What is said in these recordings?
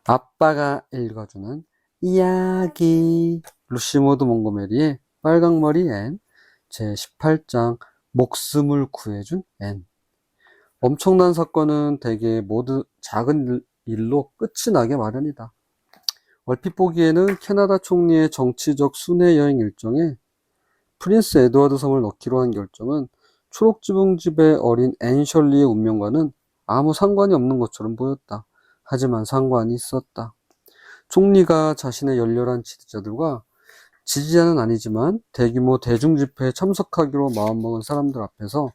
아빠가 읽어주는 이야기. 루시모드 몽고메리의 빨강머리 앤 제18장 목숨을 구해준 앤. 엄청난 사건은 대개 모두 작은 일로 끝이 나게 마련이다. 얼핏 보기에는 캐나다 총리의 정치적 순회 여행 일정에 프린스 에드워드 섬을 넣기로 한 결정은 초록지붕집의 어린 앤 셜리의 운명과는 아무 상관이 없는 것처럼 보였다. 하지만 상관이 있었다. 총리가 자신의 열렬한 지지자들과, 지지자는 아니지만 대규모 대중집회에 참석하기로 마음먹은 사람들 앞에서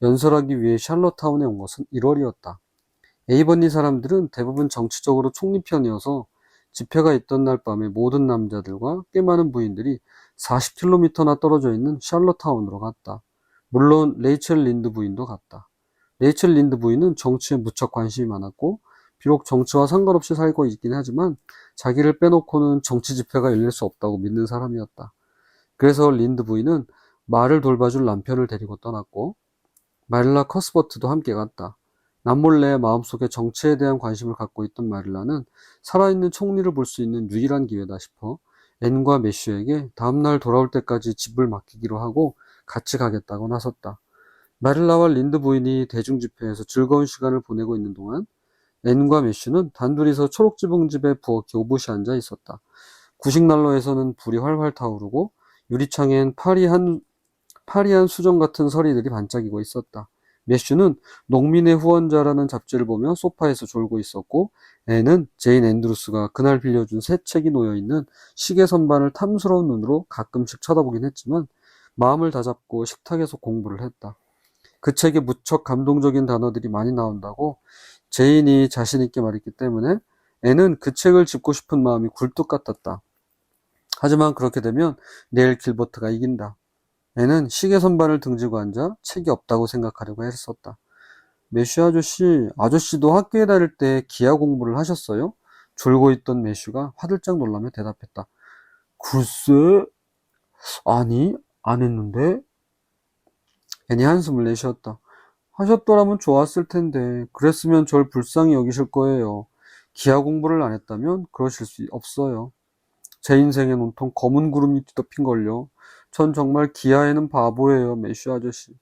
연설하기 위해 샬럿타운에 온 것은 1월이었다. 에이버니 사람들은 대부분 정치적으로 총리 편이어서 집회가 있던 날 밤에 모든 남자들과 꽤 많은 부인들이 40km나 떨어져 있는 샬럿타운으로 갔다. 물론 레이첼 린드 부인도 갔다. 레이첼 린드 부인은 정치에 무척 관심이 많았고, 비록 정치와 상관없이 살고 있긴 하지만 자기를 빼놓고는 정치 집회가 열릴 수 없다고 믿는 사람이었다. 그래서 린드 부인은 말을 돌봐줄 남편을 데리고 떠났고, 마릴라 커스버트도 함께 갔다. 남몰래 마음속에 정치에 대한 관심을 갖고 있던 마릴라는 살아있는 총리를 볼 수 있는 유일한 기회다 싶어 앤과 매슈에게 다음날 돌아올 때까지 집을 맡기기로 하고 같이 가겠다고 나섰다. 마릴라와 린드 부인이 대중집회에서 즐거운 시간을 보내고 있는 동안 앤과 매슈는 단둘이서 초록지붕집에 부엌에 오붓이 앉아 있었다. 구식난로에서는 불이 활활 타오르고 유리창엔 파리한 수정 같은 서리들이 반짝이고 있었다. 매슈는 농민의 후원자라는 잡지를 보며 소파에서 졸고 있었고, 앤은 제인 앤드루스가 그날 빌려준 새 책이 놓여있는 시계 선반을 탐스러운 눈으로 가끔씩 쳐다보긴 했지만 마음을 다잡고 식탁에서 공부를 했다. 그 책에 무척 감동적인 단어들이 많이 나온다고 제인이 자신있게 말했기 때문에 앤은 그 책을 짚고 싶은 마음이 굴뚝 같았다. 하지만 그렇게 되면 네일 길버트가 이긴다. 앤은 시계 선반을 등지고 앉아 책이 없다고 생각하려고 했었다. 매슈 아저씨도 학교에 다닐 때 기하 공부를 하셨어요? 졸고 있던 매슈가 화들짝 놀라며 대답했다. 글쎄, 아니, 안 했는데? 앤이 한숨을 내쉬었다. 하셨더라면 좋았을 텐데, 그랬으면 절 불쌍히 여기실 거예요. 기하 공부를 안 했다면 그러실 수 없어요. 제 인생엔 온통 검은 구름이 뒤덮인걸요. 전 정말 기아에는 바보예요, 매슈 아저씨.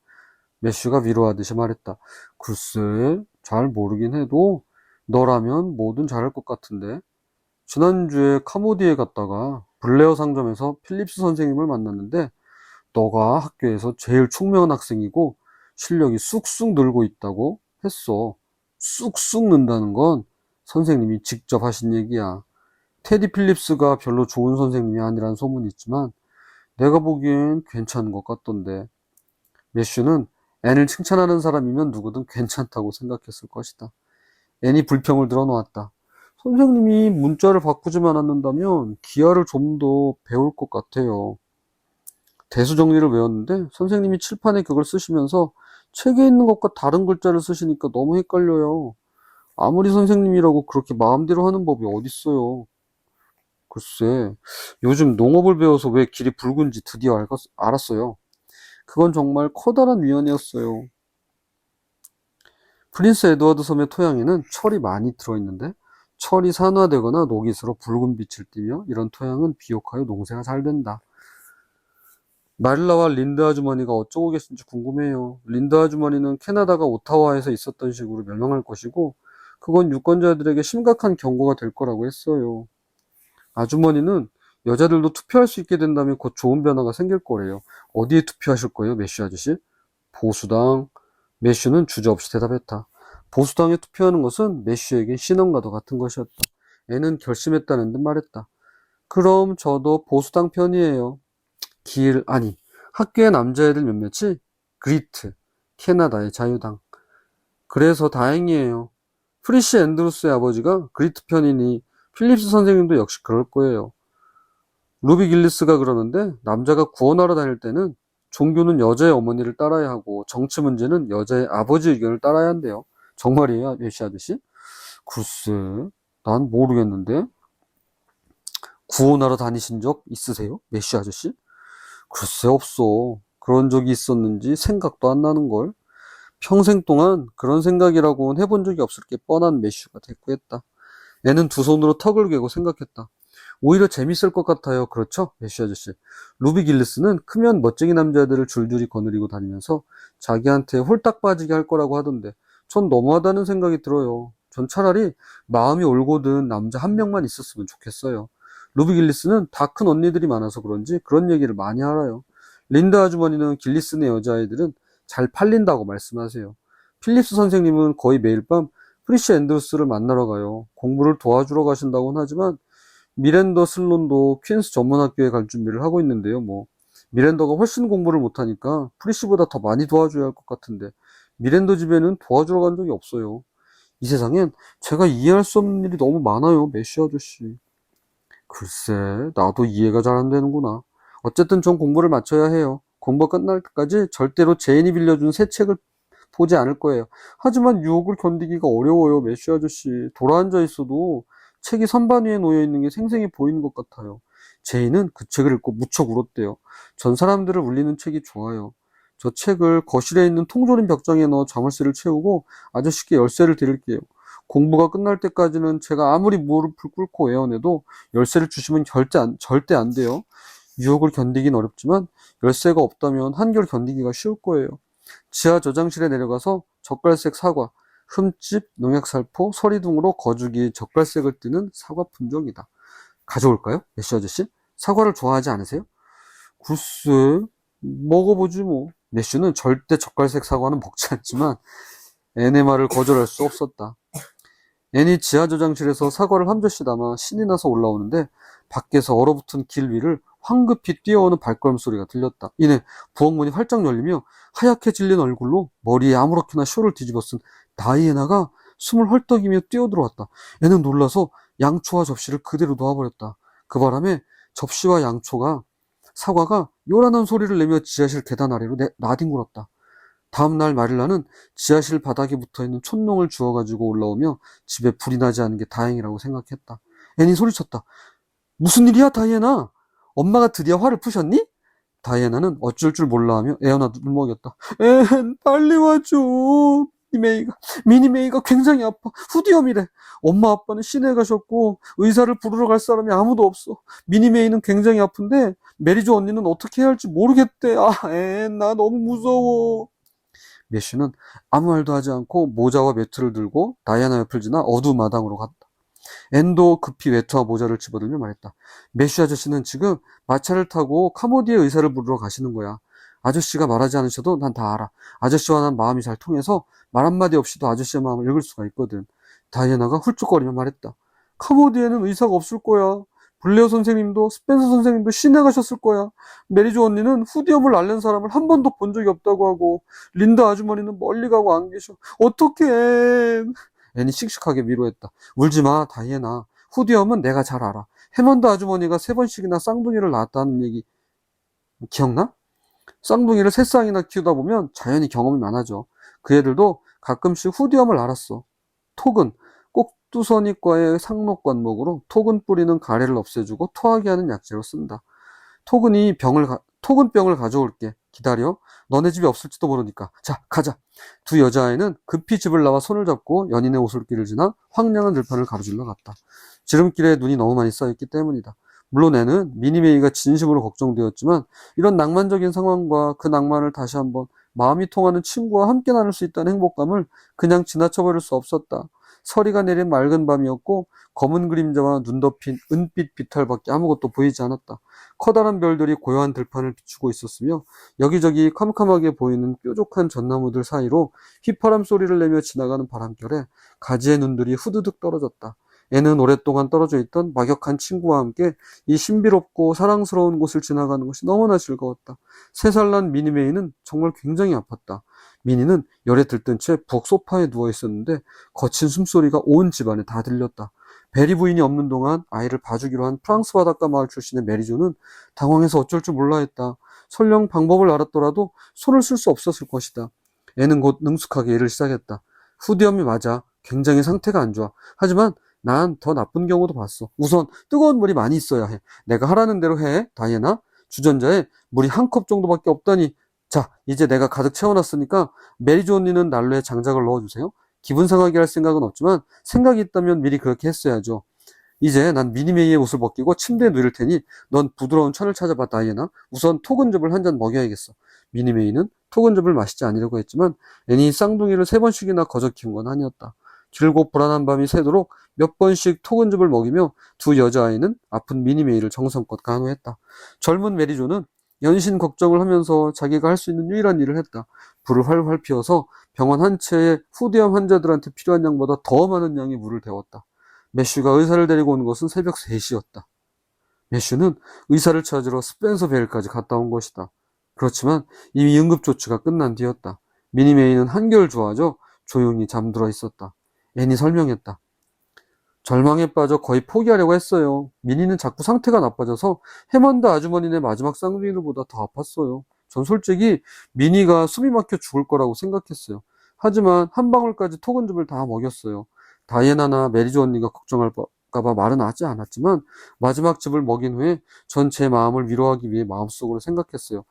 매슈가 위로하듯이 말했다. 글쎄, 잘 모르긴 해도 너라면 뭐든 잘할 것 같은데. 지난주에 카모디에 갔다가 블레어 상점에서 필립스 선생님을 만났는데 너가 학교에서 제일 총명한 학생이고 실력이 쑥쑥 늘고 있다고 했어. 쑥쑥 는다는 건 선생님이 직접 하신 얘기야. 테디 필립스가 별로 좋은 선생님이 아니란 소문이 있지만 내가 보기엔 괜찮은 것 같던데. 매슈는 앤을 칭찬하는 사람이면 누구든 괜찮다고 생각했을 것이다. 앤이 불평을 들어놓았다. 선생님이 문자를 바꾸지만 않는다면 기하를 좀 더 배울 것 같아요. 대수정리를 외웠는데 선생님이 칠판에 그걸 쓰시면서 책에 있는 것과 다른 글자를 쓰시니까 너무 헷갈려요. 아무리 선생님이라고 그렇게 마음대로 하는 법이 어딨어요. 글쎄, 요즘 농업을 배워서 왜 길이 붉은지 드디어 알았어요. 그건 정말 커다란 위안이었어요. 프린스 에드워드 섬의 토양에는 철이 많이 들어있는데 철이 산화되거나 녹이 슬어 붉은 빛을 띠며 이런 토양은 비옥하여 농사가 잘 된다. 마릴라와 린드 아주머니가 어쩌고 계신지 궁금해요. 린드 아주머니는 캐나다가 오타와에서 있었던 식으로 멸망할 것이고 그건 유권자들에게 심각한 경고가 될 거라고 했어요. 아주머니는 여자들도 투표할 수 있게 된다면 곧 좋은 변화가 생길 거래요. 어디에 투표하실 거예요, 매슈 아저씨? 보수당. 매슈는 주저없이 대답했다. 보수당에 투표하는 것은 매슈에게 신앙과도 같은 것이었다. 애는 결심했다는 듯 말했다. 그럼 저도 보수당 편이에요. 학교의 남자애들 몇몇이 그리트, 캐나다의 자유당. 그래서 다행이에요. 프리시 앤드루스의 아버지가 그리트 편이니 필립스 선생님도 역시 그럴 거예요. 루비 길리스가 그러는데 남자가 구원하러 다닐 때는 종교는 여자의 어머니를 따라야 하고 정치 문제는 여자의 아버지 의견을 따라야 한대요. 정말이에요, 매시 아저씨? 글쎄, 난 모르겠는데. 구원하러 다니신 적 있으세요, 매시 아저씨? 글쎄, 없어. 그런 적이 있었는지 생각도 안 나는걸. 평생 동안 그런 생각이라고는 해본 적이 없을 게 뻔한 매슈가 대꾸했다. 애는 두 손으로 턱을 괴고 생각했다. 오히려 재밌을 것 같아요. 그렇죠? 메쉬 아저씨. 루비 길리스는 크면 멋쟁이 남자애들을 줄줄이 거느리고 다니면서 자기한테 홀딱 빠지게 할 거라고 하던데 전 너무하다는 생각이 들어요. 전 차라리 마음이 올곧은 남자 한 명만 있었으면 좋겠어요. 루비 길리스는 다 큰 언니들이 많아서 그런지 그런 얘기를 많이 알아요. 린다 아주머니는 길리스네 여자아이들은 잘 팔린다고 말씀하세요. 필립스 선생님은 거의 매일 밤 프리시 앤드루스를 만나러 가요. 공부를 도와주러 가신다고는 하지만 미랜더 슬론도 퀸스 전문학교에 갈 준비를 하고 있는데요. 미랜더가 훨씬 공부를 못하니까 프리시보다 더 많이 도와줘야 할 것 같은데 미랜더 집에는 도와주러 간 적이 없어요. 이 세상엔 제가 이해할 수 없는 일이 너무 많아요, 메시 아저씨. 글쎄, 나도 이해가 잘 안 되는구나. 어쨌든 전 공부를 마쳐야 해요. 공부가 끝날 때까지 절대로 제인이 빌려준 새 책을 보지 않을 거예요. 하지만 유혹을 견디기가 어려워요, 메시 아저씨. 돌아앉아 있어도 책이 선반 위에 놓여 있는 게 생생히 보이는 것 같아요. 제인은 그 책을 읽고 무척 울었대요. 전 사람들을 울리는 책이 좋아요. 저 책을 거실에 있는 통조림 벽장에 넣어 자물쇠를 채우고 아저씨께 열쇠를 드릴게요. 공부가 끝날 때까지는 제가 아무리 무릎을 꿇고 애원해도 열쇠를 주시면 절대 안 돼요. 유혹을 견디긴 어렵지만 열쇠가 없다면 한결 견디기가 쉬울 거예요. 지하 저장실에 내려가서 젓갈색 사과, 흠집, 농약살포, 서리 등으로 거주기 젓갈색을 띠는 사과 품종이다. 가져올까요? 메시 아저씨? 사과를 좋아하지 않으세요? 글쎄, 먹어보지 뭐. 메슈는 절대 젓갈색 사과는 먹지 않지만 앤의 말을 거절할 수 없었다. 앤이 지하 저장실에서 사과를 한 젖씩 담아 신이 나서 올라오는데 밖에서 얼어붙은 길 위를 황급히 뛰어오는 발걸음 소리가 들렸다. 이내 부엌문이 활짝 열리며 하얗게 질린 얼굴로 머리에 아무렇게나 쇼를 뒤집어 쓴 다이애나가 숨을 헐떡이며 뛰어들어왔다. 애는 놀라서 양초와 접시를 그대로 놓아버렸다. 그 바람에 접시와 사과가 요란한 소리를 내며 지하실 계단 아래로 나뒹굴었다. 다음날 마릴라는 지하실 바닥에 붙어있는 촛농을 주워가지고 올라오며 집에 불이 나지 않은 게 다행이라고 생각했다. 애니 소리쳤다. 무슨 일이야, 다이애나? 엄마가 드디어 화를 푸셨니? 다이애나는 어쩔 줄 몰라하며 애어나 눈을 먹였다. 빨리 와줘. 미니메이가 굉장히 아파. 후디염이래. 엄마 아빠는 시내에 가셨고 의사를 부르러 갈 사람이 아무도 없어. 미니메이는 굉장히 아픈데 메리조 언니는 어떻게 해야 할지 모르겠대. 나 너무 무서워. 메쉬는 아무 말도 하지 않고 모자와 매트를 들고 다이애나 옆을 지나 어두운 마당으로 갔다. 앤도 급히 외투와 모자를 집어들며 말했다. 메쉬 아저씨는 지금 마차를 타고 카모디의 의사를 부르러 가시는 거야. 아저씨가 말하지 않으셔도 난 다 알아. 아저씨와 난 마음이 잘 통해서 말 한마디 없이도 아저씨의 마음을 읽을 수가 있거든. 다이애나가 훌쩍거리며 말했다. 카모디에는 의사가 없을 거야. 블레어 선생님도 스펜서 선생님도 시내 가셨을 거야. 메리조 언니는 후디염을 앓는 사람을 한 번도 본 적이 없다고 하고 린다 아주머니는 멀리 가고 안 계셔. 어떡해. 앤이 씩씩하게 위로했다. 울지마, 다이애나. 후디엄은 내가 잘 알아. 해먼드 아주머니가 3번씩이나 쌍둥이를 낳았다는 얘기 기억나? 쌍둥이를 3쌍이나 키우다 보면 자연히 경험이 많아져. 그 애들도 가끔씩 후디엄을 앓았어. 톡은 꼭두선이과의 상록관목으로 톡은 뿌리는 가래를 없애주고 토하게 하는 약재로 쓴다. 톡은 병을 가져올게. 기다려. 너네 집에 없을지도 모르니까. 자, 가자. 두 여자아이는 급히 집을 나와 손을 잡고 연인의 오솔길을 지나 황량한 들판을 가로질러 갔다. 지름길에 눈이 너무 많이 쌓였기 때문이다. 물론 애는 미니메이가 진심으로 걱정되었지만 이런 낭만적인 상황과 그 낭만을 다시 한번 마음이 통하는 친구와 함께 나눌 수 있다는 행복감을 그냥 지나쳐버릴 수 없었다. 서리가 내린 맑은 밤이었고 검은 그림자와 눈 덮인 은빛 비탈밖에 아무것도 보이지 않았다. 커다란 별들이 고요한 들판을 비추고 있었으며 여기저기 캄캄하게 보이는 뾰족한 전나무들 사이로 휘파람 소리를 내며 지나가는 바람결에 가지의 눈들이 후드득 떨어졌다. 애는 오랫동안 떨어져 있던 막역한 친구와 함께 이 신비롭고 사랑스러운 곳을 지나가는 것이 너무나 즐거웠다. 3살 난 미니메이는 정말 굉장히 아팠다. 미니는 열에 들뜬 채 부엌 소파에 누워 있었는데 거친 숨소리가 온 집안에 다 들렸다. 베리 부인이 없는 동안 아이를 봐주기로 한 프랑스 바닷가 마을 출신의 메리조는 당황해서 어쩔 줄 몰라 했다. 설령 방법을 알았더라도 손을 쓸 수 없었을 것이다. 애는 곧 능숙하게 일을 시작했다. 후디엄이 맞아. 굉장히 상태가 안 좋아. 하지만 난 더 나쁜 경우도 봤어. 우선 뜨거운 물이 많이 있어야 해. 내가 하라는 대로 해, 다이애나. 주전자에 물이 한 컵 정도밖에 없다니. 자, 이제 내가 가득 채워놨으니까 메리조 언니는 난로에 장작을 넣어주세요. 기분 상하게 할 생각은 없지만 생각이 있다면 미리 그렇게 했어야죠. 이제 난 미니메이의 옷을 벗기고 침대에 누일 테니 넌 부드러운 천을 찾아봐, 다이애나. 우선 토근즙을 한 잔 먹여야겠어. 미니메이는 토근즙을 마시지 않으려고 했지만 애니 쌍둥이를 3번씩이나 거저 키운 건 아니었다. 길고 불안한 밤이 새도록 몇 번씩 토근즙을 먹이며 두 여자아이는 아픈 미니메이를 정성껏 간호했다. 젊은 메리조는 연신 걱정을 하면서 자기가 할 수 있는 유일한 일을 했다. 불을 활활 피워서 병원 한 채에 후대암 환자들한테 필요한 양보다 더 많은 양의 물을 데웠다. 매슈가 의사를 데리고 온 것은 새벽 3시였다. 매슈는 의사를 찾으러 스펜서 베일까지 갔다 온 것이다. 그렇지만 이미 응급조치가 끝난 뒤였다. 미니메이는 한결 좋아져 조용히 잠들어 있었다. 앤이 설명했다. 절망에 빠져 거의 포기하려고 했어요. 미니는 자꾸 상태가 나빠져서 해먼드 아주머니네 마지막 쌍둥이들보다 더 아팠어요. 전 솔직히 미니가 숨이 막혀 죽을 거라고 생각했어요. 하지만 한 방울까지 토근즙을 다 먹였어요. 다이애나나 메리조 언니가 걱정할까봐 말은 하지 않았지만 마지막 즙을 먹인 후에 전 제 마음을 위로하기 위해 마음속으로 생각했어요.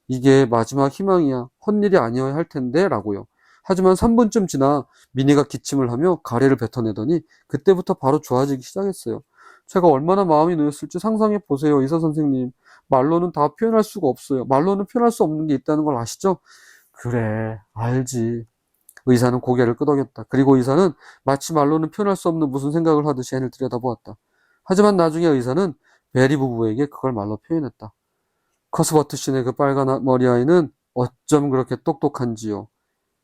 이게 마지막 희망이야. 헛일이 아니어야 할 텐데 라고요. 하지만 3분쯤 지나 미니가 기침을 하며 가래를 뱉어내더니 그때부터 바로 좋아지기 시작했어요. 제가 얼마나 마음이 놓였을지 상상해 보세요, 의사 선생님. 말로는 다 표현할 수가 없어요. 말로는 표현할 수 없는 게 있다는 걸 아시죠? 그래, 알지. 의사는 고개를 끄덕였다. 그리고 의사는 마치 말로는 표현할 수 없는 무슨 생각을 하듯이 앤을 들여다보았다. 하지만 나중에 의사는 베리 부부에게 그걸 말로 표현했다. 커스버트 씨네 그 빨간 머리 아이는 어쩜 그렇게 똑똑한지요.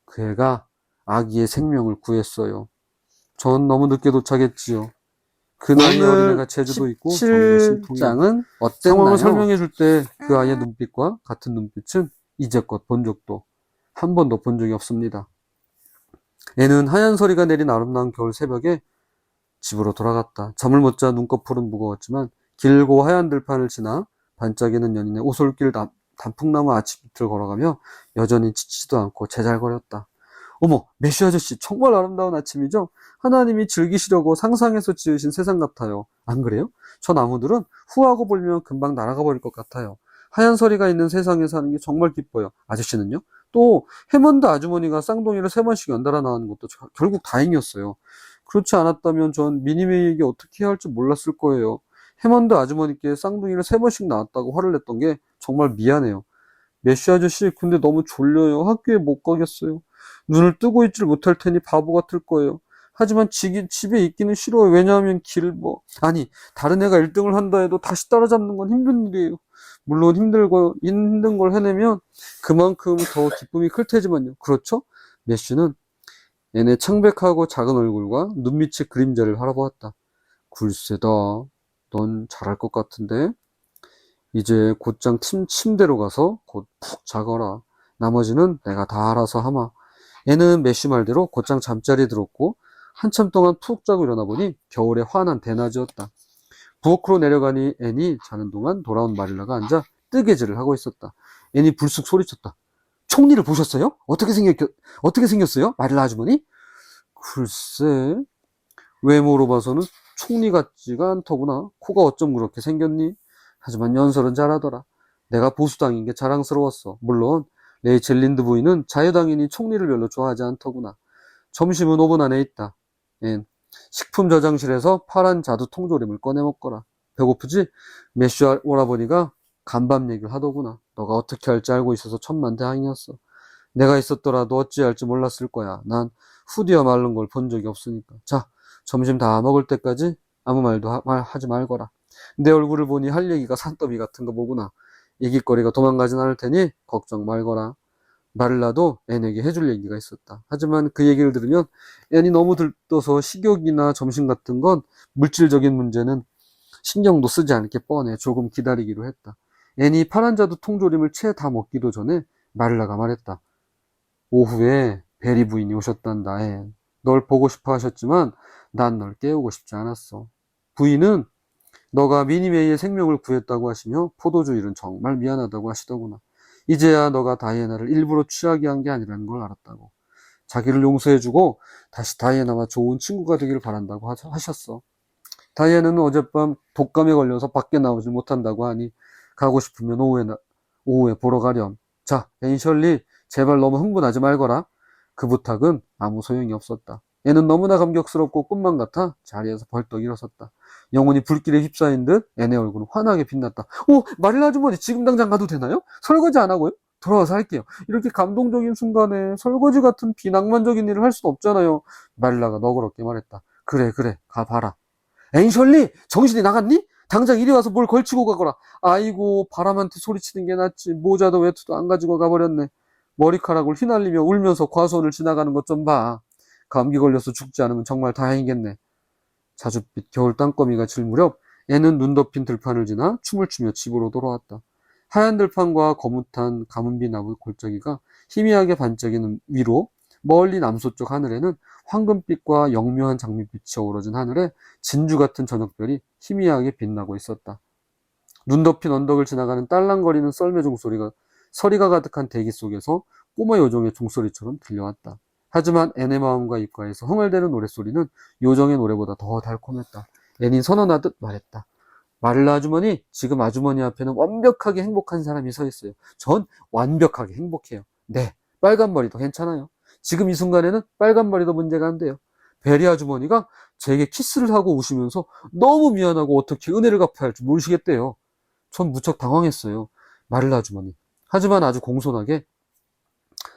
그 애가 아기의 생명을 구했어요. 전 너무 늦게 도착했지요. 그 나이에 어린애가 제주도 있고 정말 심통이야. 17장은 어땠나요? 상황을 설명해 줄 때 그 아이의 눈빛과 같은 눈빛은 이제껏 본 적도 한 번도 본 적이 없습니다. 애는 하얀 서리가 내린 아름다운 겨울 새벽에 집으로 돌아갔다. 잠을 못 자 눈꺼풀은 무거웠지만 길고 하얀 들판을 지나 반짝이는 연인의 오솔길 단풍나무 아침빛을 걸어가며 여전히 지치지도 않고 제잘거렸다. 어머, 메슈 아저씨 정말 아름다운 아침이죠? 하나님이 즐기시려고 상상해서 지으신 세상 같아요. 안 그래요? 저 나무들은 후하고 불면 금방 날아가 버릴 것 같아요. 하얀 서리가 있는 세상에 사는 게 정말 기뻐요. 아저씨는요? 또 해먼드 아주머니가 쌍둥이를 3번씩 연달아 낳은 것도 결국 다행이었어요. 그렇지 않았다면 전 미니메이에게 어떻게 해야 할지 몰랐을 거예요. 해먼드 아주머니께 쌍둥이를 3번씩 낳았다고 화를 냈던 게 정말 미안해요. 메쉬 아저씨, 근데 너무 졸려요. 학교에 못 가겠어요. 눈을 뜨고 있질 못할 테니 바보 같을 거예요. 하지만 집에 있기는 싫어요. 왜냐하면 아니, 다른 애가 1등을 한다 해도 다시 따라잡는 건 힘든 일이에요. 물론 힘든 걸 해내면 그만큼 더 기쁨이 클 테지만요. 그렇죠? 메쉬는 얘네 창백하고 작은 얼굴과 눈밑의 그림자를 바라보았다. 글쎄다. 넌 잘할 것 같은데? 이제 곧장 침대로 가서 곧 푹 자거라. 나머지는 내가 다 알아서 하마. 애는 메쉬 말대로 곧장 잠자리에 들었고 한참 동안 푹 자고 일어나 보니 겨울에 환한 대낮이었다. 부엌으로 내려가니 앤이 자는 동안 돌아온 마릴라가 앉아 뜨개질을 하고 있었다. 앤이 불쑥 소리쳤다. 총리를 보셨어요? 어떻게 생겼어요? 마릴라 아주머니? 글쎄, 외모로 봐서는 총리 같지가 않더구나. 코가 어쩜 그렇게 생겼니? 하지만 연설은 잘하더라. 내가 보수당인 게 자랑스러웠어. 물론 레이첼 린드 부인은 자유당인이 총리를 별로 좋아하지 않더구나. 점심은 5분 안에 있다. 앤, 식품 저장실에서 파란 자두 통조림을 꺼내 먹거라. 배고프지? 메슈 오라버니가 간밤 얘기를 하더구나. 너가 어떻게 할지 알고 있어서 천만다행이었어. 내가 있었더라도 어찌할지 몰랐을 거야. 난 후디어 마른 걸 본 적이 없으니까. 자, 점심 다 먹을 때까지 아무 말도 하지 말거라. 내 얼굴을 보니 할 얘기가 산더미 같은 거 보구나. 얘기거리가 도망가진 않을 테니 걱정 말거라. 마릴라도 앤에게 해줄 얘기가 있었다. 하지만 그 얘기를 들으면 앤이 너무 들떠서 식욕이나 점심 같은 건 물질적인 문제는 신경도 쓰지 않게 뻔해 조금 기다리기로 했다. 앤이 파란 자두 통조림을 채 다 먹기도 전에 마릴라가 말했다. 오후에 베리 부인이 오셨단다. 앤. 널 보고 싶어 하셨지만 난 널 깨우고 싶지 않았어. 부인은 너가 미니메이의 생명을 구했다고 하시며 포도주 일은 정말 미안하다고 하시더구나. 이제야 너가 다이애나를 일부러 취하게 한 게 아니라는 걸 알았다고. 자기를 용서해주고 다시 다이애나와 좋은 친구가 되기를 바란다고 하셨어. 다이애나는 어젯밤 독감에 걸려서 밖에 나오지 못한다고 하니 가고 싶으면 오후에 보러 가렴. 자, 애인 셜리, 제발 너무 흥분하지 말거라. 그 부탁은 아무 소용이 없었다. 애는 너무나 감격스럽고 꿈만 같아 자리에서 벌떡 일어섰다. 영혼이 불길에 휩싸인 듯 애네 얼굴은 환하게 빛났다. 오, 마릴라 아주머니 지금 당장 가도 되나요? 설거지 안 하고요? 돌아와서 할게요. 이렇게 감동적인 순간에 설거지 같은 비낭만적인 일을 할 수는 없잖아요. 마릴라가 너그럽게 말했다. 그래, 그래, 가봐라. 앵셜리, 정신이 나갔니? 당장 이리 와서 뭘 걸치고 가거라. 아이고, 바람한테 소리치는 게 낫지. 모자도 외투도 안 가지고 가버렸네. 머리카락을 휘날리며 울면서 과수원을 지나가는 것 좀 봐. 감기 걸려서 죽지 않으면 정말 다행이겠네. 자줏빛 겨울 땅거미가 질 무렵 애는 눈 덮인 들판을 지나 춤을 추며 집으로 돌아왔다. 하얀 들판과 거뭇한 가문비 나무 골짜기가 희미하게 반짝이는 위로 멀리 남서쪽 하늘에는 황금빛과 영묘한 장밋빛이 어우러진 하늘에 진주 같은 저녁별이 희미하게 빛나고 있었다. 눈 덮인 언덕을 지나가는 딸랑거리는 썰매 종소리가 서리가 가득한 대기 속에서 꼬마 요정의 종소리처럼 들려왔다. 하지만 앤의 마음과 입가에서 흥얼대는 노랫소리는 요정의 노래보다 더 달콤했다. 앤이 선언하듯 말했다. 마릴라 아주머니, 지금 아주머니 앞에는 완벽하게 행복한 사람이 서 있어요. 전 완벽하게 행복해요. 네, 빨간 머리도 괜찮아요. 지금 이 순간에는 빨간 머리도 문제가 안 돼요. 베리 아주머니가 제게 키스를 하고 우시면서 너무 미안하고 어떻게 은혜를 갚아야 할지 모르시겠대요. 전 무척 당황했어요. 마릴라 아주머니. 하지만 아주 공손하게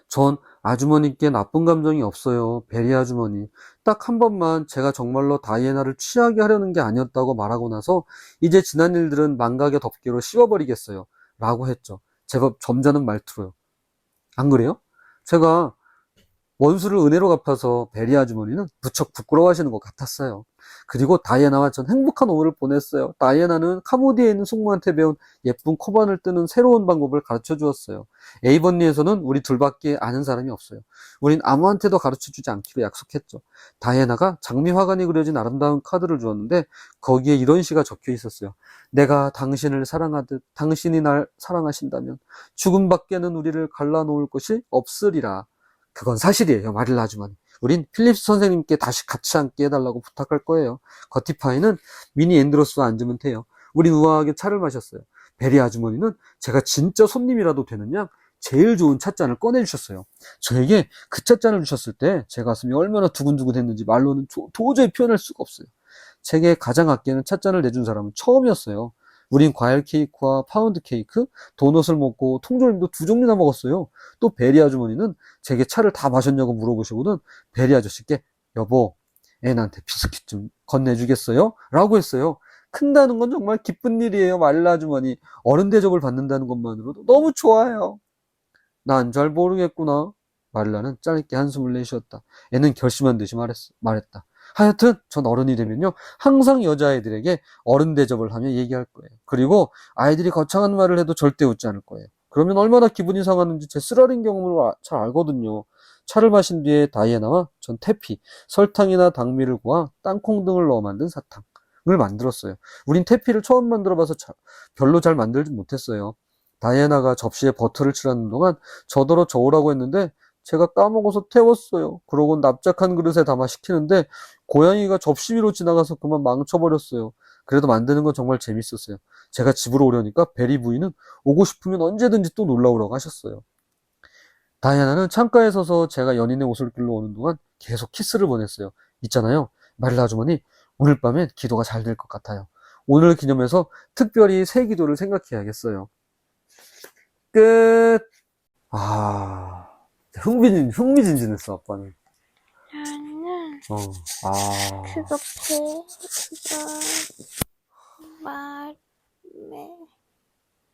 전 아주머니께 나쁜 감정이 없어요. 베리 아주머니. 딱 한 번만 제가 정말로 다이애나를 취하게 하려는 게 아니었다고 말하고 나서 이제 지난 일들은 망각의 덮개로 씌워버리겠어요. 라고 했죠. 제법 점잖은 말투로요. 안 그래요? 제가 원수를 은혜로 갚아서 베리 아주머니는 무척 부끄러워하시는 것 같았어요. 그리고 다이애나와 전 행복한 오후를 보냈어요. 다이애나는 카모디에 있는 숙모한테 배운 예쁜 코반을 뜨는 새로운 방법을 가르쳐 주었어요. 에이번리에서는 우리 둘밖에 아는 사람이 없어요. 우린 아무한테도 가르쳐 주지 않기로 약속했죠. 다이애나가 장미화관이 그려진 아름다운 카드를 주었는데 거기에 이런 시가 적혀 있었어요. 내가 당신을 사랑하듯 당신이 날 사랑하신다면 죽음밖에는 우리를 갈라놓을 것이 없으리라. 그건 사실이에요, 마릴라 아주머니. 우린 필립스 선생님께 다시 같이 앉게 해달라고 부탁할 거예요. 거티파이는 미니 앤드로스와 앉으면 돼요. 우린 우아하게 차를 마셨어요. 베리 아주머니는 제가 진짜 손님이라도 되는 양 제일 좋은 찻잔을 꺼내주셨어요. 저에게 그 찻잔을 주셨을 때 제 가슴이 얼마나 두근두근 했는지 말로는 도저히 표현할 수가 없어요. 제게 가장 아끼는 찻잔을 내준 사람은 처음이었어요. 우린 과일 케이크와 파운드 케이크, 도넛을 먹고 통조림도 2종류나 먹었어요. 또 베리 아주머니는 제게 차를 다 마셨냐고 물어보시고는 베리 아저씨께 여보, 애한테 비스킷 좀 건네주겠어요? 라고 했어요. 큰다는 건 정말 기쁜 일이에요, 마릴라 아주머니. 어른 대접을 받는다는 것만으로도 너무 좋아요. 난 잘 모르겠구나. 마릴라는 짧게 한숨을 내쉬었다. 애는 결심한 듯이 말했다. 하여튼 전 어른이 되면요 항상 여자아이들에게 어른 대접을 하며 얘기할 거예요. 그리고 아이들이 거창한 말을 해도 절대 웃지 않을 거예요. 그러면 얼마나 기분이 상하는지 제 쓰라린 경험으로 잘 알거든요. 차를 마신 뒤에 다이애나와 전 태피, 설탕이나 당미를 구워 땅콩 등을 넣어 만든 사탕을 만들었어요. 우린 태피를 처음 만들어봐서 별로 잘 만들지 못했어요. 다이애나가 접시에 버터를 칠하는 동안 저더러 저으라고 했는데 제가 까먹어서 태웠어요. 그러고 납작한 그릇에 담아 식히는데 고양이가 접시 위로 지나가서 그만 망쳐버렸어요. 그래도 만드는 건 정말 재밌었어요. 제가 집으로 오려니까 베리 부인은 오고 싶으면 언제든지 또 놀러 오라고 하셨어요. 다이애나는 창가에 서서 제가 연인의 오솔길로 오는 동안 계속 키스를 보냈어요. 있잖아요. 마릴라 아주머니, 오늘 밤엔 기도가 잘 될 것 같아요. 오늘 기념해서 특별히 새 기도를 생각해야겠어요. 끝. 아, 흥미진진했어, 아빠는. 나는 아,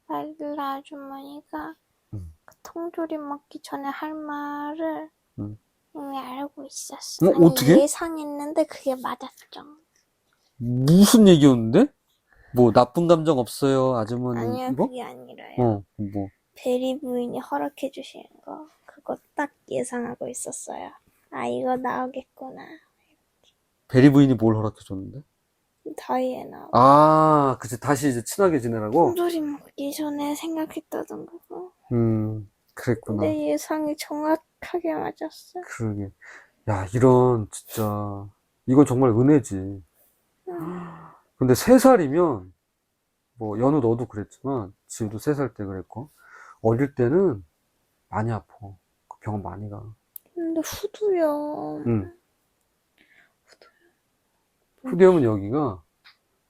마릴라 아주머니가 음, 그 통조림 먹기 전에 할 말을 음. 이미 알고 있었어. 아니, 어떻게? 예상했는데 그게 맞았죠. 무슨 얘기였는데? 뭐, 나쁜 감정 없어요, 아주머니, 아니요, 이거? 그게 아니라요. 뭐. 베리 부인이 허락해 주시는 거 그거 딱 예상하고 있었어요. 아, 이거 나오겠구나. 베리 부인이 뭘 허락해줬는데? 다이애나 아, 그치, 다시 이제 친하게 지내라고? 통조림 먹기 전에 생각했다던 거고. 그랬구나. 내 예상이 정확하게 맞았어. 그러게. 야, 진짜, 이건 정말 은혜지. 근데 3살이면, 뭐, 연우 너도 그랬지만, 지우도 3살 때 그랬고, 어릴 때는 많이 아파. 그 병원 많이 가. 근데 후두요. 응. 후두염은 여기가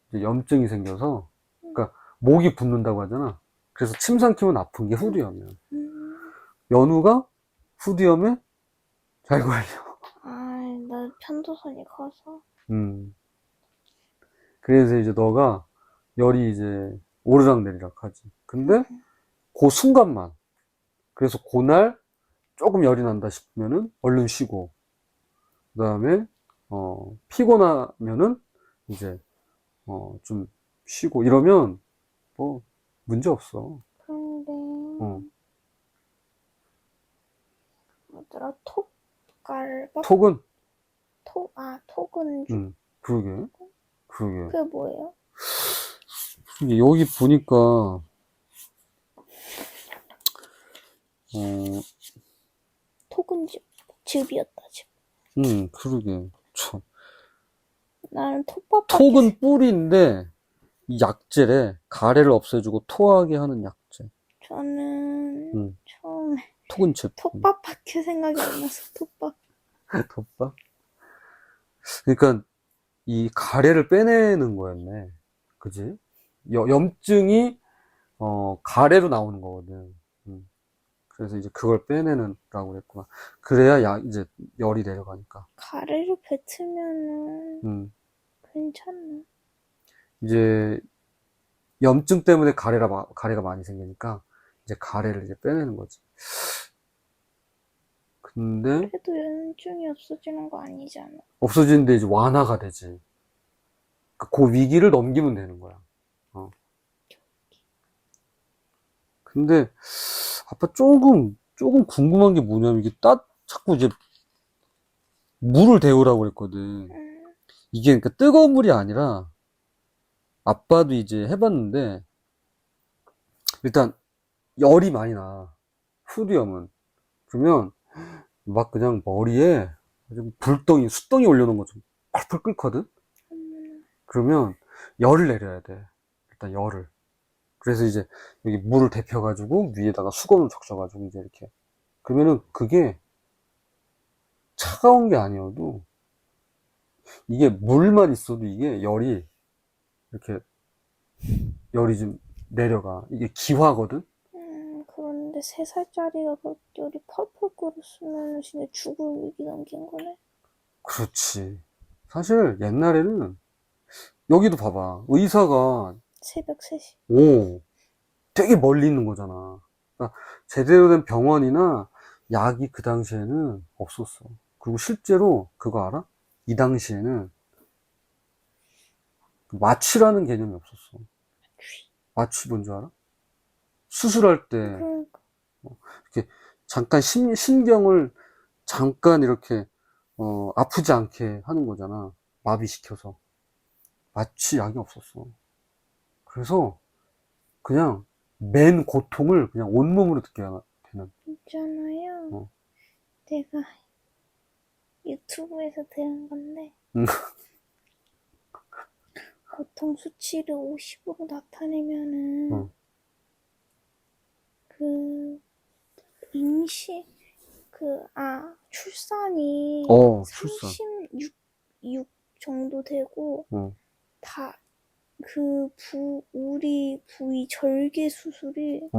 이제 염증이 생겨서, 그러니까 목이 붓는다고 하잖아. 그래서 침 삼키면 아픈 게 후두염이야. 연우가 후두염에 잘 걸려. 나 편도선이 커서. 그래서 이제 너가 열이 이제 오르락내리락 하지. 근데 그 순간만. 그래서 그날 조금 열이 난다 싶으면은 얼른 쉬고, 그 다음에, 피곤하면은 이제, 좀 쉬고 이러면 뭐 문제 없어. 그런데 어. 뭐더라? 톡갈밥? 톡은, 톡은 그러게. 그게 뭐예요? 이게 여기 보니까, 톡은 즙이었다, 즙. 그러게. 참. 나는 톡밥 톡은 뿔인데, 이 약재래. 가래를 없애주고 토하게 하는 약재. 저는 처음에 톡은 즙. 톡밥밖에 생각이 안 나서 톡밥. 덮밥? 그러니까 이 가래를 빼내는 거였네. 그지? 염증이 가래로 나오는 거거든. 그래서 이제 그걸 빼내는라고 그랬구나. 그래야 이제 열이 내려가니까. 가래를 뱉으면은 괜찮나? 이제 염증 때문에 가래가 많이 생기니까 이제 가래를 이제 빼내는 거지. 근데 그래도 염증이 없어지는 거 아니잖아. 없어지는데 이제 완화가 되지. 그 위기를 넘기면 되는 거야. 근데 아빠 조금 궁금한 게 뭐냐면 이게 자꾸 이제 물을 데우라고 그랬거든. 이게 그러니까 뜨거운 물이 아니라 아빠도 이제 해봤는데 일단 열이 많이 나. 후두염은. 그러면 막 그냥 머리에 숯덩이 올려놓은 것처럼 펄펄 끓거든? 그러면 열을 내려야 돼. 일단 열을. 그래서 이제 여기 물을 데펴가지고 위에다가 수건을 적셔가지고 이제 이렇게. 그러면은 그게 차가운 게 아니어도 이게 물만 있어도 이게 이렇게 열이 좀 내려가. 이게 기화거든? 그런데 3살짜리가 그렇게 열이 펄펄 끓었으면 진짜 죽을 위기 넘긴 거네. 그렇지. 사실 옛날에는 여기도 봐봐. 의사가 새벽 3시. 되게 멀리 있는 거잖아. 그러니까 제대로 된 병원이나 약이 그 당시에는 없었어. 그리고 실제로 그거 알아? 이 당시에는 마취라는 개념이 없었어. 마취 뭔지 알아? 수술할 때 그러니까. 이렇게 잠깐 신경을 잠깐 이렇게 아프지 않게 하는 거잖아. 마비시켜서. 마취 약이 없었어. 그래서 그냥 맨 고통을 그냥 온몸으로 느껴야 되는. 있잖아요. 내가 유튜브에서 들은 건데 고통 수치를 50으로 나타내면은 그 출산이 출산. 36 정도 되고 다 우리 부위 절개 수술이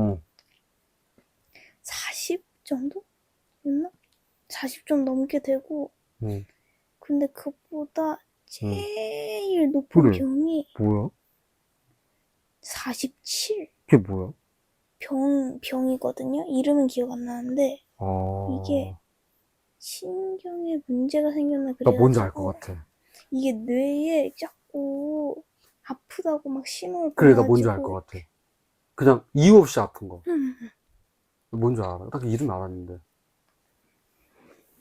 40 정도였나? 40 좀 넘게 되고 근데 그것보다 제일 높은 그래. 병이 뭐야? 47 그게 뭐야? 병이거든요. 이름은 기억 안 나는데 이게 신경에 문제가 생겼나 나 뭔지 알 그래가지고 것 같아. 이게 뇌에 자꾸 아프다고 막 신호를 그래, 나 뭔지 알 보내가지고 것 같아. 그냥 이유 없이 아픈 거. 뭔지 알아? 딱 이름 알았는데.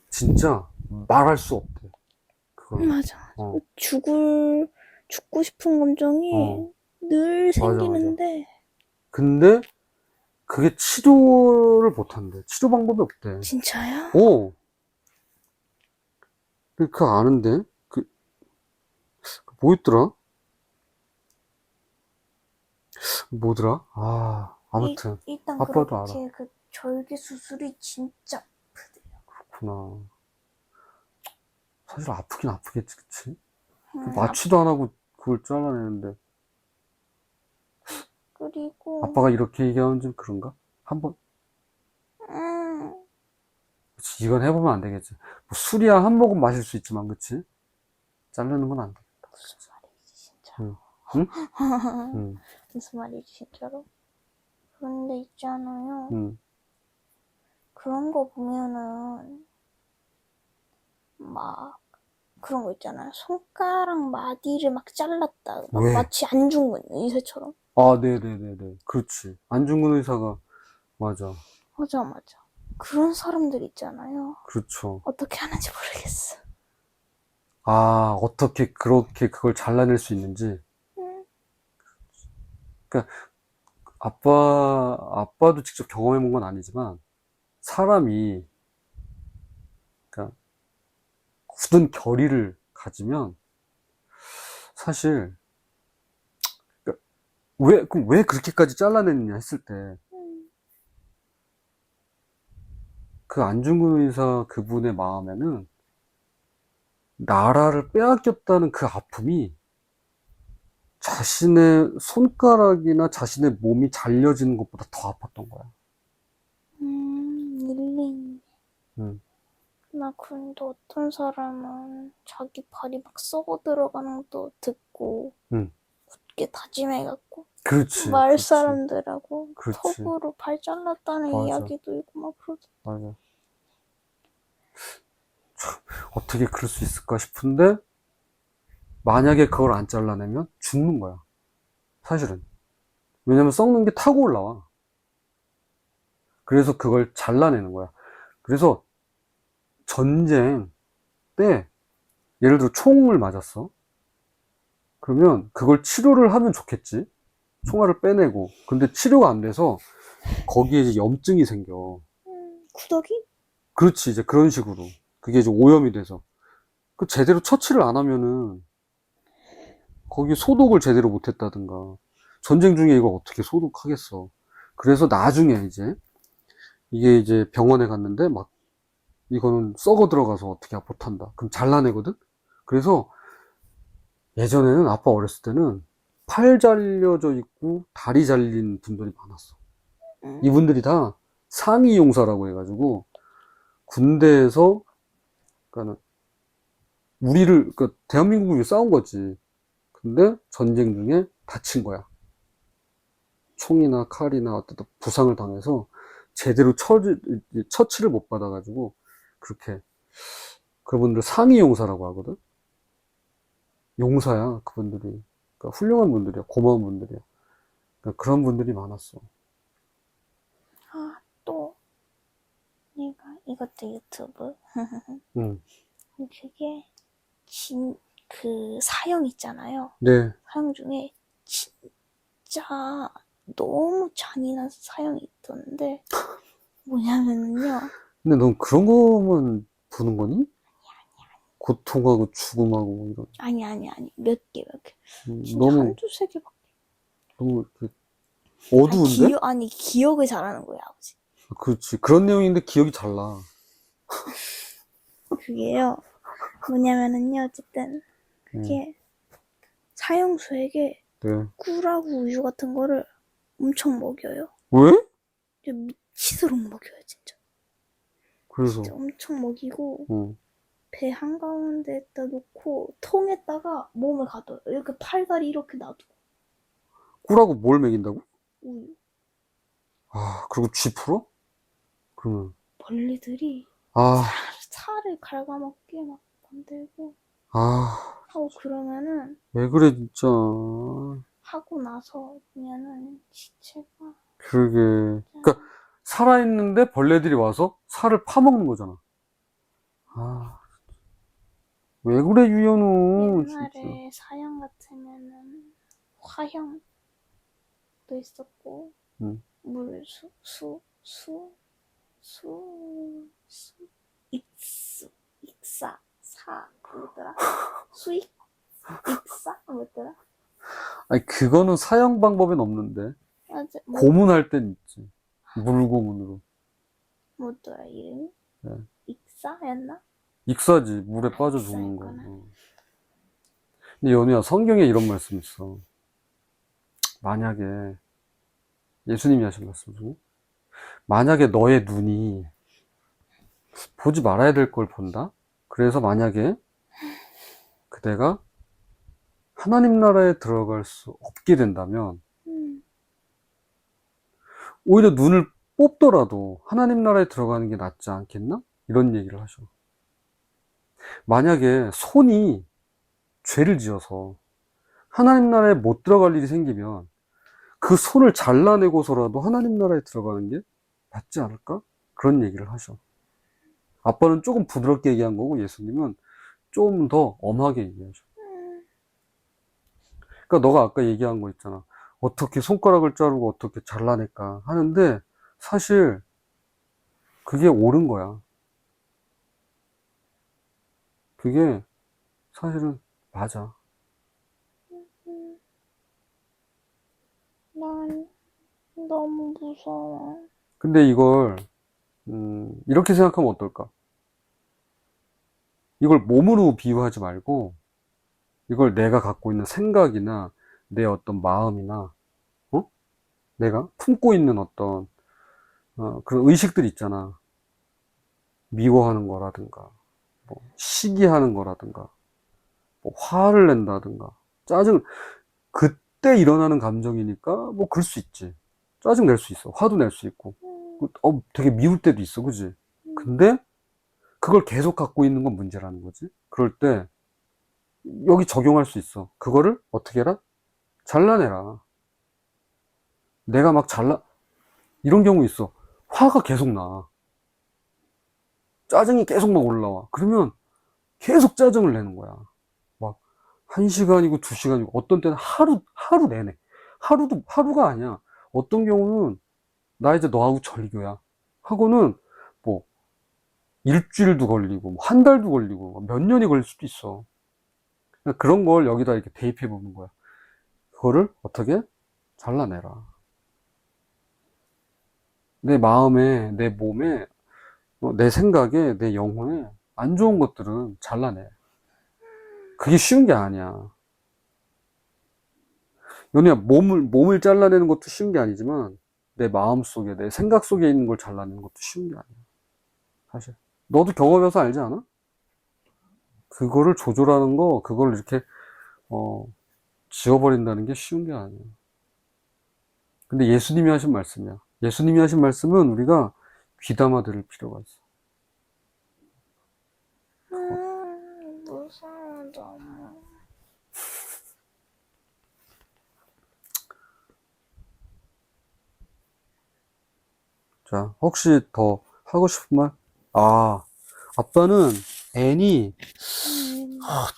진짜 말할 수 없대. 그건. 맞아. 죽고 싶은 감정이 늘 맞아. 생기는데 근데 그게 치료를 못한대. 치료 방법이 없대. 진짜요? 그거 아는데? 뭐였더라? 뭐더라? 아무튼. 일단 아빠도 그렇게 알아. 그 절개 수술이 진짜 아프대요. 그렇구나. 사실 아프긴 아프겠지, 그치? 마취도 안 하고 그걸 잘라내는데. 그리고, 아빠가 이렇게 얘기하면 좀 그런가? 한번, 그치, 이건 해보면 안 되겠지. 뭐 술이야 한 모금 마실 수 있지만, 그치? 자르는 건 안 돼. 무슨 말이지, 진짜로. 응? 응? 무슨 말이지, 진짜로. 그런데 있잖아요. 응. 그런 거 보면은, 막, 그런 거 있잖아요. 손가락 마디를 막 잘랐다. 막 왜? 마치 안중근 의사처럼. 아, 네네네네. 그렇지. 안중근 의사가, 맞아. 맞아, 맞아. 그런 사람들 있잖아요. 그렇죠. 어떻게 하는지 모르겠어. 아, 어떻게 그렇게 그걸 잘라낼 수 있는지. 응. 그러니까, 아빠도 직접 경험해 본 건 아니지만, 사람이, 그러니까, 굳은 결의를 가지면, 사실, 그러니까 그럼 왜 그렇게까지 잘라냈느냐 했을 때, 그 안중근 의사 그분의 마음에는, 나라를 빼앗겼다는 그 아픔이, 자신의 손가락이나 자신의 몸이 잘려지는 것보다 더 아팠던 거야. 일리 있네. 응. 나 근데 어떤 사람은 자기 발이 막 썩어 들어가는 것도 듣고, 응. 굳게 다짐해갖고, 그렇지, 마을 그렇지, 사람들하고 그렇지. 톱으로 발 잘랐다는 맞아, 이야기도 있고 막 그러더라고. 맞아. 어떻게 그럴 수 있을까 싶은데, 만약에 그걸 안 잘라내면 죽는 거야. 사실은. 왜냐면 썩는 게 타고 올라와. 그래서 그걸 잘라내는 거야. 그래서 전쟁 때, 예를 들어 총을 맞았어. 그러면 그걸 치료를 하면 좋겠지. 총알을 빼내고. 근데 치료가 안 돼서 거기에 이제 염증이 생겨. 구더기? 그렇지, 이제 그런 식으로. 그게 이제 오염이 돼서. 그 제대로 처치를 안 하면은 거기 소독을 제대로 못 했다든가. 전쟁 중에 이걸 어떻게 소독하겠어. 그래서 나중에 이게 이제 병원에 갔는데 막 이거는 썩어 들어가서 어떻게 못한다. 그럼 잘라내거든? 그래서 예전에는 아빠 어렸을 때는 팔 잘려져 있고 다리 잘린 분들이 많았어. 이분들이 다 상위 용사라고 해가지고 군대에서 그러니까 그러니까 대한민국을 위해 싸운 거지. 근데 전쟁 중에 다친 거야. 총이나 칼이나 어떤 부상을 당해서 제대로 처치를 못 받아가지고 그렇게 그분들 상위 용사라고 하거든. 용사야 그분들이. 그러니까 훌륭한 분들이야. 고마운 분들이야. 그러니까 그런 분들이 많았어. 아, 또, 이것도 유튜브. 응. 그게, 그 사형 있잖아요. 네. 사형 중에 진짜 너무 잔인한 사형이 있던데, 뭐냐면요. 근데 넌 그런 거만 보는 거니? 고통하고 죽음하고 이런. 아니. 몇 개. 진짜 너무 한두 세 개밖에. 너무 이렇게 어두운데? 기억을 잘하는 거야, 아버지. 그렇지. 그런 내용인데 기억이 잘 나. 그게요. 뭐냐면은요, 어쨌든, 응. 그게 사형수에게 네. 꿀하고 우유 같은 거를 엄청 먹여요. 왜? 미치도록 먹여요, 진짜. 그래서. 진짜 엄청 먹이고, 응. 배 한가운데에다 놓고, 통에다가 몸을 가둬요. 이렇게 팔다리 이렇게 놔두고, 꿀하고 뭘 먹인다고? 우유. 아, 그리고 쥐 풀어? 그러면. 벌레들이 아, 살을 갉아먹게 막 만들고, 아, 하고 그러면은, 왜 그래, 진짜. 하고 나서 보면은, 시체가, 그러게. 그니까, 살아있는데 벌레들이 와서 살을 파먹는 거잖아. 아, 왜 그래, 유연우, 진짜. 옛날에 사형 같으면은, 화형도 있었고, 응. 뭐더라? 뭐더라? 아니, 그거는 사형 방법엔 없는데. 맞아, 고문할 땐 있지. 물고문으로. 뭐더라, 이름이? 네. 익사였나? 익사지, 물에 빠져 죽는 거. 익사였구나. 근데 연우야, 성경에 이런 말씀 있어. 만약에, 예수님이 하신 말씀 중에, 만약에 너의 눈이 보지 말아야 될 걸 본다? 그래서 만약에 그대가 하나님 나라에 들어갈 수 없게 된다면, 오히려 눈을 뽑더라도 하나님 나라에 들어가는 게 낫지 않겠나? 이런 얘기를 하셔. 만약에 손이 죄를 지어서 하나님 나라에 못 들어갈 일이 생기면 그 손을 잘라내고서라도 하나님 나라에 들어가는 게 낫지 않을까? 그런 얘기를 하셔. 아빠는 조금 부드럽게 얘기한 거고 예수님은 좀 더 엄하게 얘기하셔. 그러니까 너가 아까 얘기한 거 있잖아. 어떻게 손가락을 자르고 어떻게 잘라낼까 하는데 사실 그게 옳은 거야. 그게 사실은 맞아. 난 너무 무서워. 근데 이걸 이렇게 생각하면 어떨까? 이걸 몸으로 비유하지 말고 이걸 내가 갖고 있는 생각이나 내 어떤 마음이나 내가 품고 있는 어떤 그런 의식들 있잖아. 미워하는 거라든가 뭐 시기하는 거라든가 뭐 화를 낸다든가 짜증 그때 일어나는 감정이니까 뭐 그럴 수 있지. 짜증 낼 수 있어. 화도 낼 수 있고 되게 미울 때도 있어. 그지? 근데 그걸 계속 갖고 있는 건 문제라는 거지. 그럴 때 여기 적용할 수 있어. 그거를 어떻게 해라? 잘라내라. 내가 막 이런 경우 있어. 화가 계속 나. 짜증이 계속 막 올라와. 그러면 계속 짜증을 내는 거야. 막 1시간이고 2시간이고 어떤 때는 하루 내내. 하루가 아니야. 어떤 경우는 나 이제 너하고 절교야. 하고는 뭐 일주일도 걸리고 뭐 한 달도 걸리고 몇 년이 걸릴 수도 있어. 그런 걸 여기다 이렇게 대입해 보는 거야. 그거를 어떻게 잘라내라. 내 마음에, 내 몸에, 내 생각에, 내 영혼에 안 좋은 것들은 잘라내. 그게 쉬운 게 아니야. 연우야, 몸을 잘라내는 것도 쉬운 게 아니지만, 내 마음 속에, 내 생각 속에 있는 걸 잘라내는 것도 쉬운 게 아니야. 사실. 너도 경험해서 알지 않아? 그거를 조절하는 거, 그걸 이렇게, 지워버린다는 게 쉬운 게 아니야. 근데 예수님이 하신 말씀이야. 예수님이 하신 말씀은 우리가 귀담아 들을 필요가 있어. 무서워, 너무. 자, 혹시 더 하고 싶은 말? 아빠는 애니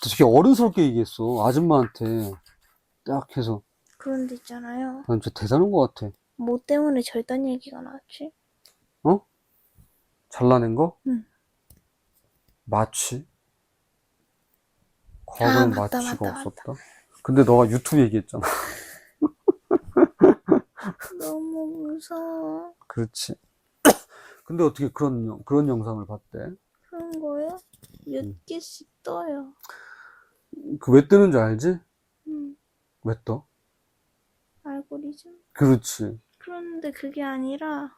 되게 어른스럽게 얘기했어. 아줌마한테 딱 해서. 그런 데 있잖아요. 난 진짜 대단한 것 같아. 뭐 때문에 절단 얘기가 나왔지? 잘라낸 거? 응. 마취? 과거엔 맞다, 마취가 맞다. 없었다. 근데 너가 유튜브 얘기했잖아. 너무 무서워. 그렇지. 근데 어떻게 그런 영상을 봤대? 그런 거요? 몇 개씩 떠요. 그 왜 뜨는지 알지? 왜 떠? 알고리즘. 그렇지. 그런데 그게 아니라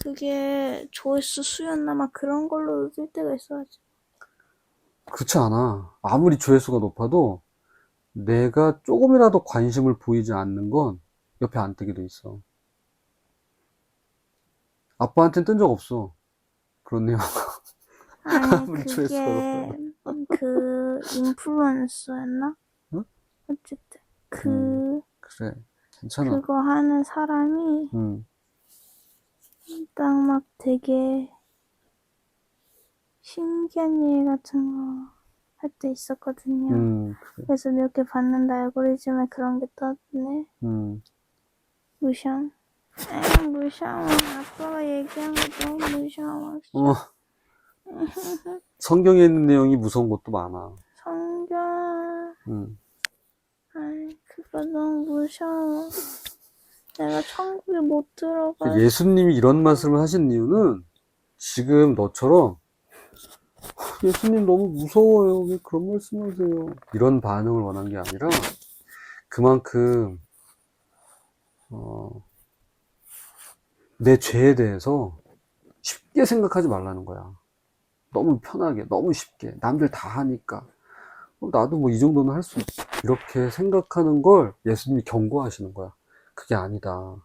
그게 조회수 수였나 막 그런 걸로 뜰 때가 있어야지. 그렇지 않아. 아무리 조회수가 높아도 내가 조금이라도 관심을 보이지 않는 건 옆에 안 뜨게 돼 있어. 아빠한테는 뜬 적 없어. 그런 내용. 아니 아무리 조회수가 그게 그 인플루언서였나? 응? 어쨌든 그래. 괜찮아. 그거 하는 사람이 딱 막 되게 신기한 일 같은 거 할 때 있었거든요. 그래. 그래서 몇 개 봤는데 알고리즘에 그런 게 떴네. 무시함. 무시함. 아빠가 얘기한 거 너무 무시함. 성경에 있는 내용이 무서운 것도 많아. 성경. 아이, 그거 너무 무서워. 내가 천국에 못 들어가. 예수님이 이런 말씀을 하신 이유는 지금 너처럼 예수님 너무 무서워요. 왜 그런 말씀하세요? 이런 반응을 원한 게 아니라 그만큼 내 죄에 대해서 쉽게 생각하지 말라는 거야. 너무 편하게, 너무 쉽게 남들 다 하니까 나도 뭐 이 정도는 할 수 있지. 이렇게 생각하는 걸 예수님이 경고하시는 거야. 그게 아니다.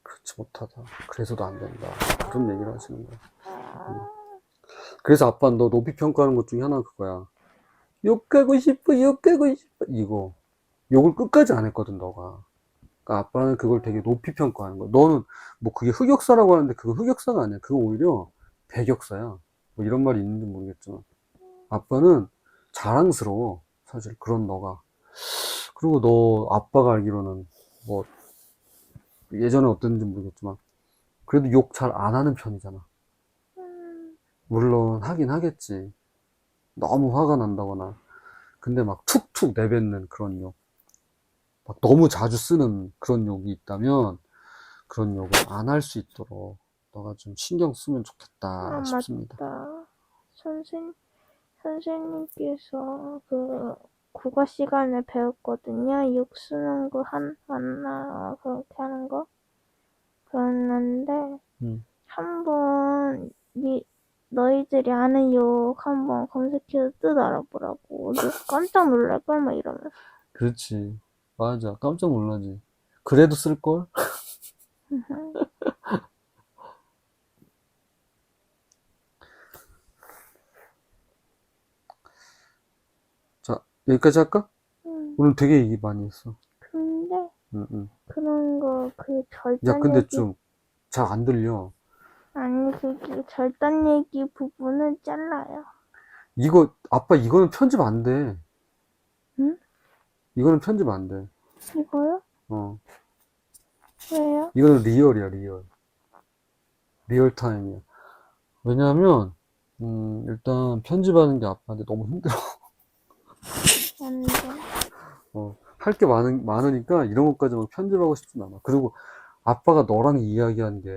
그렇지 못하다. 그래서도 안 된다. 그런 얘기를 하시는 거야. 그래서 아빠는 너 높이 평가하는 것 중에 하나가 그거야. 욕하고 싶어, 욕하고 싶어. 이거. 욕을 끝까지 안 했거든, 너가. 그러니까 아빠는 그걸 되게 높이 평가하는 거야. 너는 뭐 그게 흑역사라고 하는데 그거 흑역사가 아니야. 그거 오히려 백역사야. 뭐 이런 말이 있는지 모르겠지만. 아빠는 자랑스러워. 사실 그런 너가. 그리고 너 아빠가 알기로는 뭐 예전에 어땠는지 모르겠지만 그래도 욕 잘 안 하는 편이잖아. 물론 하긴 하겠지. 너무 화가 난다거나. 근데 막 툭툭 내뱉는 그런 욕. 막 너무 자주 쓰는 그런 욕이 있다면 그런 욕을 안 할 수 있도록 너가 좀 신경 쓰면 좋겠다 싶습니다. 맞다. 선생님께서 그 국어 시간에 배웠거든요. 욕 쓰는 거 하나 그렇게 하는 거. 그랬는데 한번 너희들이 아는 욕 한번 검색해서 뜻 알아보라고. 너 깜짝 놀랄걸 막 이러면서. 그렇지. 맞아. 깜짝 놀라지. 그래도 쓸걸? 자, 여기까지 할까? 오늘 되게 얘기 많이 했어. 근데 응. 그런 거 그 야, 절단 근데 얘기 좀 잘 안 들려. 아니 그 절단 얘기 부분은 잘라요. 이거, 아빠 이거는 편집 안 돼. 응? 이거는 편집 안 돼. 이거요? 어. 왜요? 이거는 리얼이야, 리얼. 리얼 타임이야. 왜냐하면, 일단 편집하는 게 아빠한테 너무 힘들어. 안 돼. 할 게 많으니까 이런 것까지 막 편집하고 싶진 않아. 그리고 아빠가 너랑 이야기한 게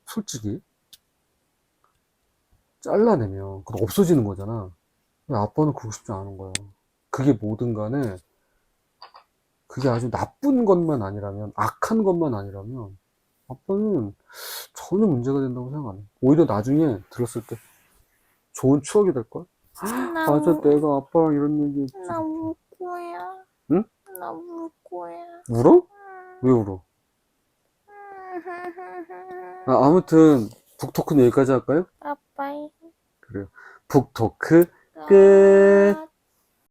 솔직히 잘라내면 그거 없어지는 거잖아. 근데 아빠는 그러고 싶지 않은 거야. 그게 뭐든 간에 그게 아주 나쁜 것만 아니라면, 악한 것만 아니라면 아빠는 전혀 문제가 된다고 생각 안 해. 오히려 나중에 들었을 때 좋은 추억이 될걸? 맞아, 내가 아빠랑 이런 얘기 했지. 나 울 거야. 응? 나 울 거야. 울어? 왜 울어? 아무튼 북토크는 여기까지 할까요? 아빠이. 그래요. 북토크 끝.